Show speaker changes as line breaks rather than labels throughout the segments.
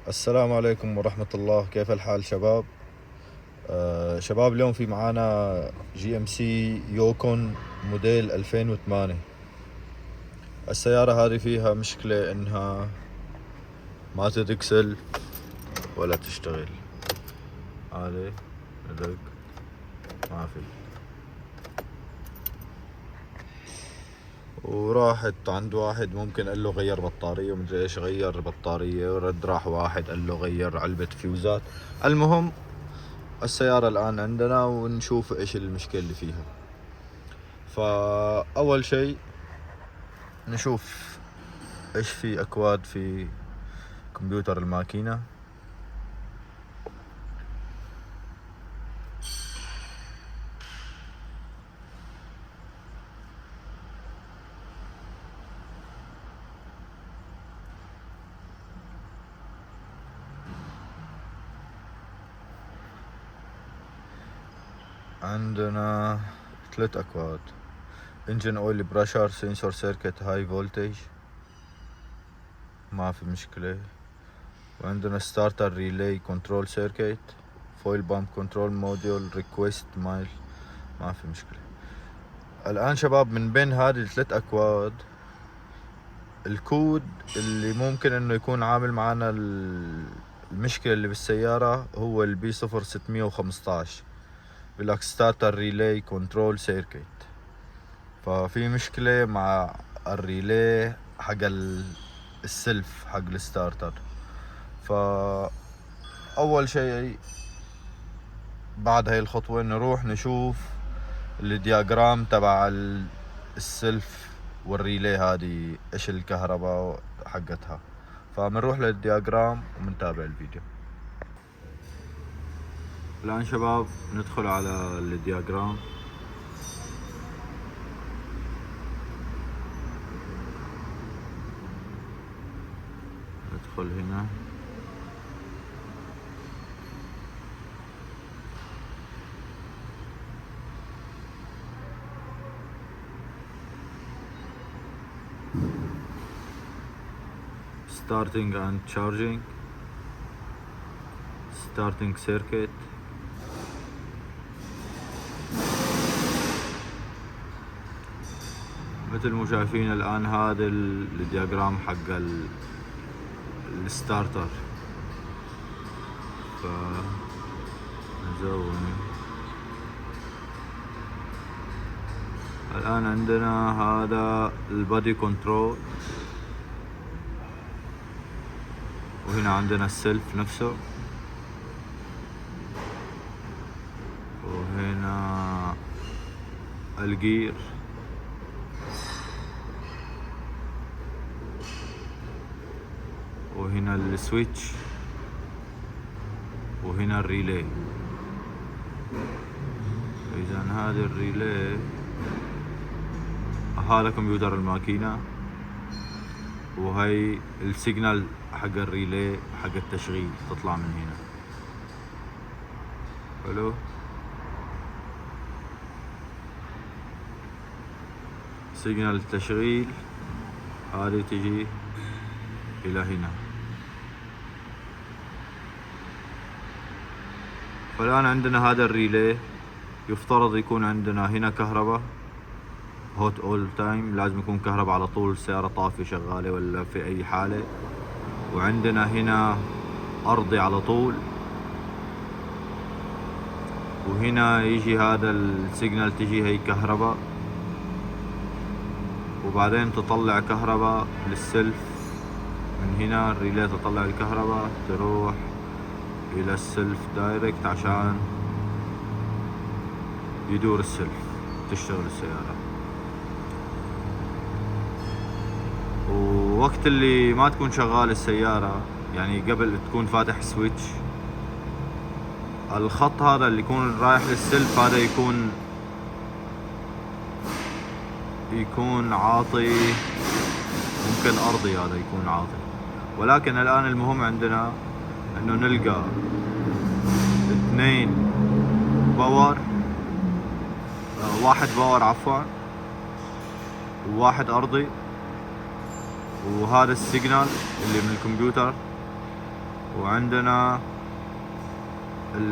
السلام عليكم ورحمة الله. كيف الحال شباب؟ شباب، اليوم في معانا جي ام سي يوكون موديل 2008. السيارة هذه فيها مشكلة انها ما تدكسل ولا تشتغل. هذه ندق ما في، وراحت عند واحد ممكن قال له غير بطارية ومدري ايش، غير بطارية ورد راح واحد قال له غير علبة فيوزات. المهم السيارة الآن عندنا ونشوف ايش المشكلة اللي فيها. فأول شيء نشوف ايش في اكواد في كمبيوتر الماكينة. عندنا 3 اكواد: انجن اويل براشر، سنسور سيركت هاي فولتج ما في مشكلة، وعندنا ستارتر ريلي كنترول سيركت، فويل بامب كنترول موديول ريكويست مايل ما في مشكلة. الان شباب، من بين هذه ال3 اكواد الكود اللي ممكن انه يكون عامل معنا المشكلة اللي بالسيارة هو البي 0615 بالك ستارتر ريلي كنترول سيركت. ففي مشكلة مع الريلي حق السلف حق الستارتر. فأول شيء بعد هاي الخطوة نروح نشوف الدياجرام تبع السلف والريلي هذه ايش الكهرباء حقتها. فمنروح للدياجرام ومنتابع الفيديو. الآن شباب ندخل على الدياجرام. ندخل هنا، starting and charging, starting circuit، مثل ما شايفين الآن هذا الدياجرام حق الستارتر. فنزود الآن عندنا هذا البادي كنترول، وهنا عندنا السلف نفسه، وهنا الجير، وهنا السويتش، وهنا الريلي. اذا هذا الريلي، هذا كمبيوتر الماكينة، وهي السيجنال حق الريلي حق التشغيل تطلع من هنا. حلو، سيجنال التشغيل هذه تجي الى هنا. فالآن عندنا هذا الريلي، يفترض يكون عندنا هنا كهرباء هوت اول تايم، لازم يكون كهرباء على طول، السيارة طافية شغالة ولا في اي حالة. وعندنا هنا ارضي على طول، وهنا يجي هذا السيجنال تجي هي كهرباء، وبعدين تطلع كهرباء للسلف من هنا. الريلي تطلع الكهرباء تروح الى السلف دايركت عشان يدور السلف تشتغل السيارة. ووقت اللي ما تكون شغال السيارة، يعني قبل تكون فاتح سويتش، الخط هذا اللي يكون رايح للسلف هذا يكون عاطي، ممكن ارضي هذا يكون عاطي. ولكن الان المهم عندنا انه نلقى 2 باور، 1 باور عفوا، و1 ارضي، وهذا السيجنال اللي من الكمبيوتر وعندنا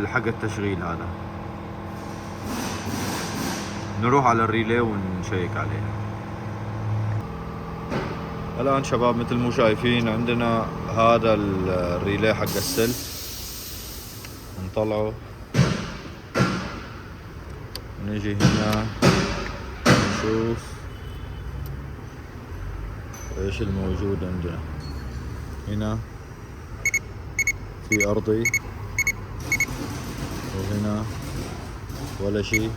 حق التشغيل هذا. نروح على الريلي ونشيك عليه. الآن شباب مثل مو شايفين عندنا هذا الريلي حق السلف، نطلعه نجي هنا نشوف ايش الموجود عندنا. هنا في ارضي وهنا ولا شيء،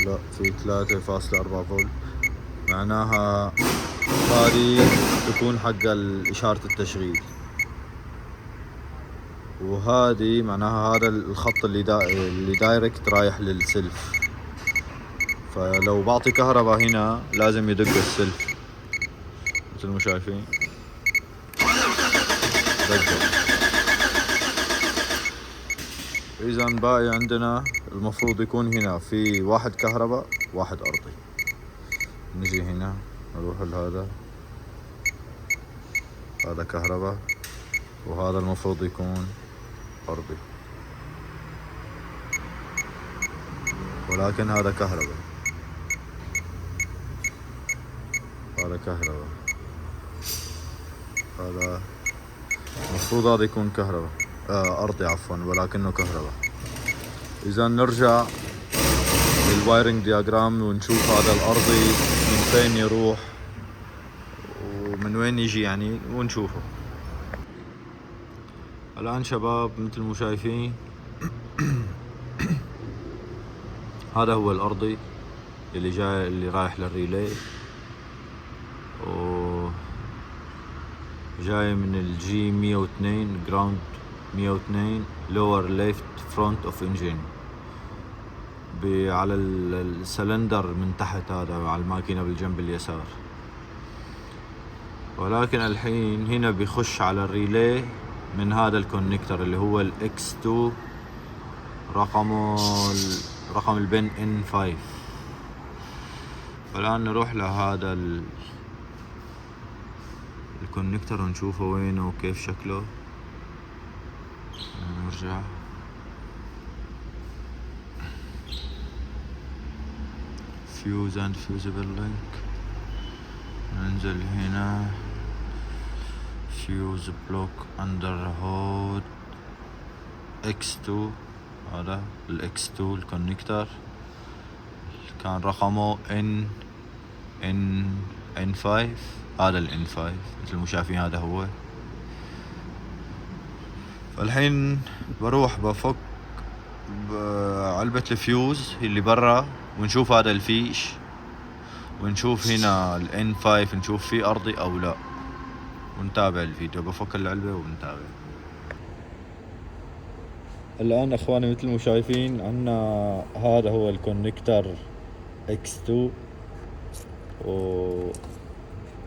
لا في 3.4 فولت، معناها هذه تكون حق إشارة التشغيل، وهذه معناها هذا الخط اللي دايركت رايح للسلف. فلو بعطي كهرباء هنا لازم يدق السلف مثل ما شايفين دق. إذا باقي عندنا المفروض يكون هنا في واحد كهرباء واحد أرضي. نجي هنا نروح لهذا، هذا كهرباء وهذا المفروض يكون أرضي، ولكن هذا كهرباء، هذا كهرباء، هذا المفروض هذا يكون كهرباء أرضي عفوا، ولكنه كهرباء. إذا نرجع للوايرنج دياجرام ونشوف هذا الأرضي من فين يروح ومن وين يجي يعني، ونشوفه. الآن شباب مثل ما شايفين هذا هو الأرضي اللي جاي اللي رايح للريلي، جاي من الجي 102 جراوند 102 لور ليفت فرونت اوف انجين على السلندر من تحت، هذا على الماكينة بالجنب اليسار. ولكن الحين هنا بيخش على الريلي من هذا الكونكتر اللي هو الاكس 2 رقم البن N5. فالآن نروح لهذا الكونكتر ونشوفه وينه وكيف شكله. نرجع fuse and fusible link، ننزل هنا fuse block under hood X2، هذا X2 الكونكتر كان رقمه N5، هذا N5 مثل ما شايفين هذا هو. فالحين بروح بفك علبة الفيوز اللي برا ونشوف هذا الفيش، ونشوف هنا N5 نشوف فيه أرضي أو لا، ونتابع الفيديو. بفك العلبة ونتابع. الآن أخواني مثل ما شايفين عنا هذا هو الكونكتر X2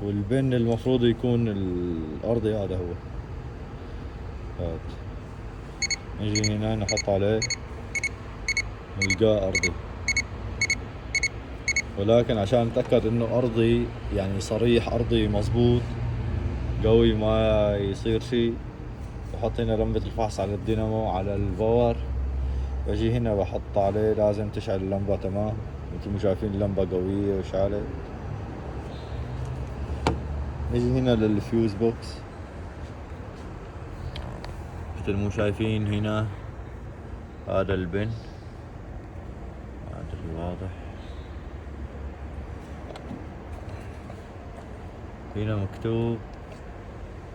والبن المفروض يكون الأرضي، هذا هو. نجي هنا نحط عليه نلقاه أرضي، ولكن عشان نتأكد انه أرضي يعني صريح أرضي مظبوط قوي ما يصير شيء، بحط هنا لمبة الفحص على الدينامو على الباور، بجي هنا بحط عليه، لازم تشعل اللمبة تمام مثل ما شايفين اللمبة قوية وشعلت. نجي هنا للفيوز بوكس مثل ما شايفين هنا، هذا البن هذا الواضح، هنا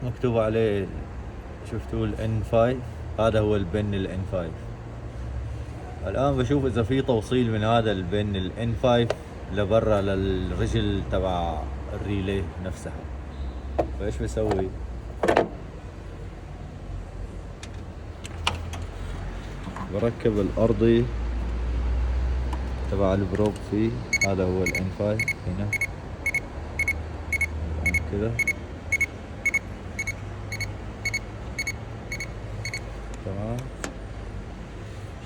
مكتوب عليه شفتوا N5، هذا هو البن N5. الآن بشوف إذا في توصيل من هذا البن N5 لبرا للرجل تبع الريلي نفسها. فإيش بسوي؟ بركب الأرضي تبع البروب فيه، هذا هو N5 هنا كذا تمام.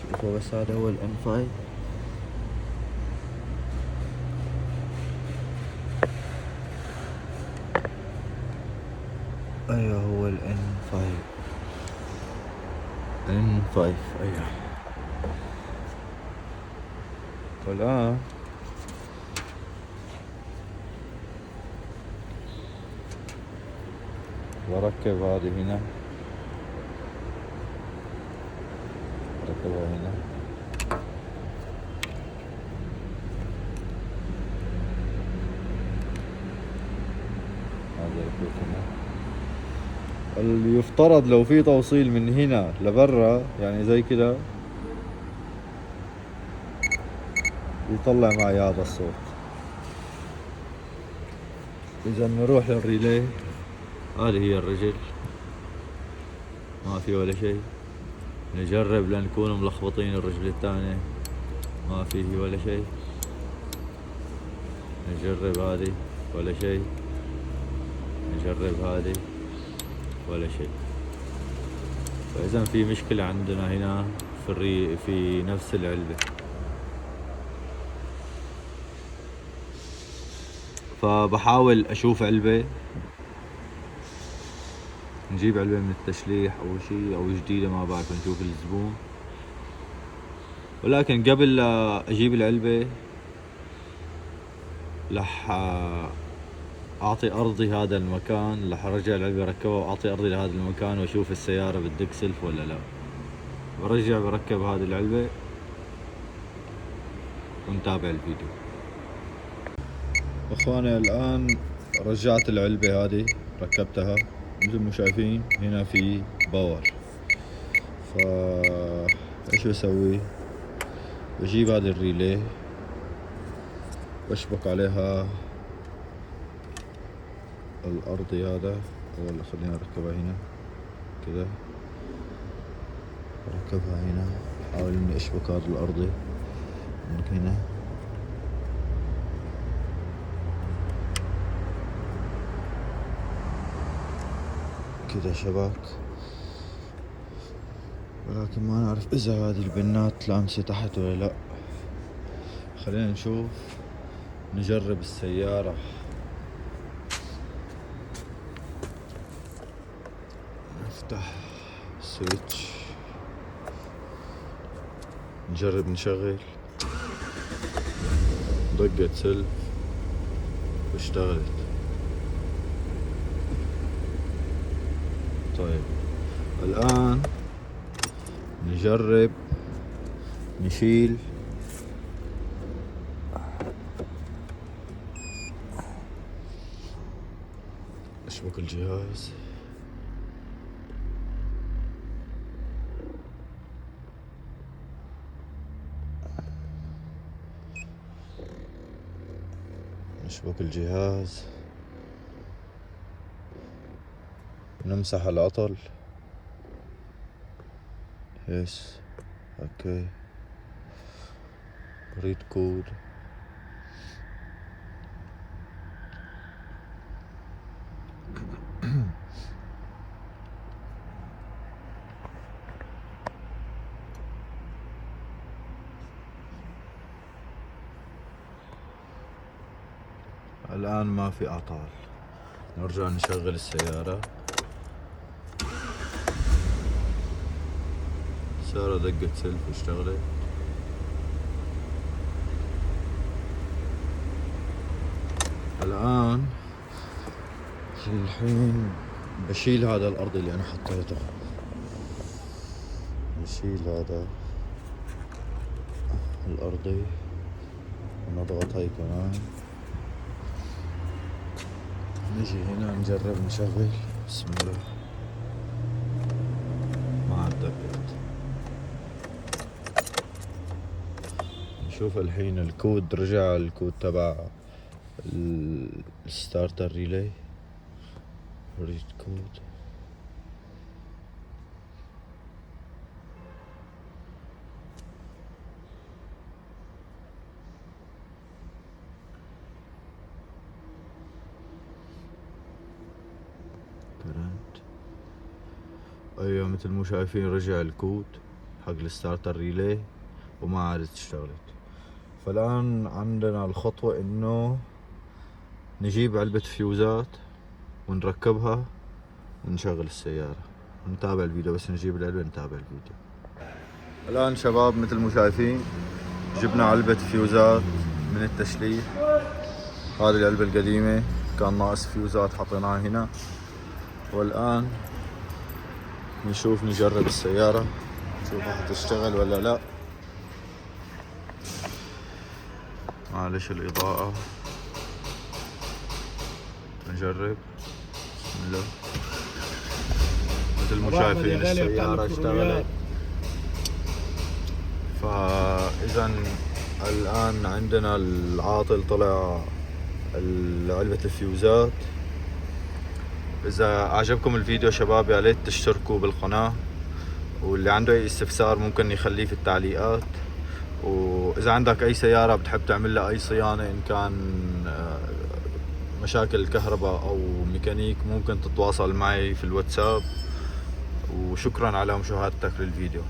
شوفوا بس هذا هو N5، ايوه هو N5. N5 ايوه. والآن بركب هذه هنا، بركبها هنا. هذا الكوت هنا. اللي يفترض لو في توصيل من هنا لبرا يعني زي كده يطلع معي هذا الصوت. إذا نروح للريلي، هذه هي الرجل، ما في ولا شيء. نجرب لنكون ملخبطين الرجل الثانية، ما فيه ولا شيء. نجرب هذه ولا شيء، نجرب هذه ولا شيء. فإذا في مشكلة عندنا هنا في نفس العلبة. فبحاول أشوف علبة، نجيب علبة من التشليح أو شيء أو جديدة ما بعرف، نشوف الزبون. ولكن قبل لا أجيب العلبة رح أعطي أرضي هذا المكان، رح أرجع العلبة أركبها وأعطي أرضي لهذا المكان وأشوف السيارة بدك سلف ولا لا. برجع بركب هذه العلبة ونتابع الفيديو. اخواني الآن رجعت العلبة هذه، ركبتها مثل ما شايفين هنا في باور. ايش بسوي؟ بجيب هذه الريلي بشبك عليها الأرضي هذا، ولا خلينا نركبها هنا كذا، بركبها هنا. احاول اني اشبك هذا الأرضي من هنا كذا شبك، ولكن ما نعرف اذا هذه البنات لامسة تحت ولا لا. خلينا نشوف، نجرب السيارة. نفتح سويتش، نجرب نشغل. دقت سلف واشتغلت. طيب الآن نجرب نشيل اشبك الجهاز. نشبك الجهاز، نمسح العطل. يس اوكي. ريد كود. الآن ما في أعطال. نرجع نشغل السيارة. السيارة دقت سلف واشتغلت. الآن الحين بشيل هذا الأرض اللي أنا حطيته، بشيل هذا الأرضي ونضغط هاي كمان. نجي هنا نجرب نشغل. بسم الله. ما عاد دقت. نشوف الحين الكود، رجع الكود تبع الستارتر ريلي. ريد كود. كرنت. ايوه مثل مو شايفين رجع الكود حق الستارتر ريلي وما عادت اشتغلت. فالآن عندنا الخطوة انه نجيب علبة فيوزات ونركبها ونشغل السيارة. نتابع الفيديو، بس نجيب العلبة نتابع الفيديو. الآن شباب مثل ما شايفين جبنا علبة فيوزات من التشليح. هذه العلبة القديمة كان ناقص فيوزات حطيناها هنا، والآن نجرب السيارة نشوف تشتغل ولا لا. معلش الإضاءة، نجرب. بسم الله. مثل ما شايفين السيارة اشتغلت. فإذا الآن عندنا العاطل طلع علبة الفيوزات. إذا عجبكم الفيديو شباب يا ريت تشتركوا بالقناة، واللي عنده أي استفسار ممكن يخليه في التعليقات. وإذا عندك أي سيارة بتحب تعمل لها أي صيانة، إن كان مشاكل الكهرباء أو ميكانيك، ممكن تتواصل معي في الواتساب. وشكرا على مشاهدتك للفيديو.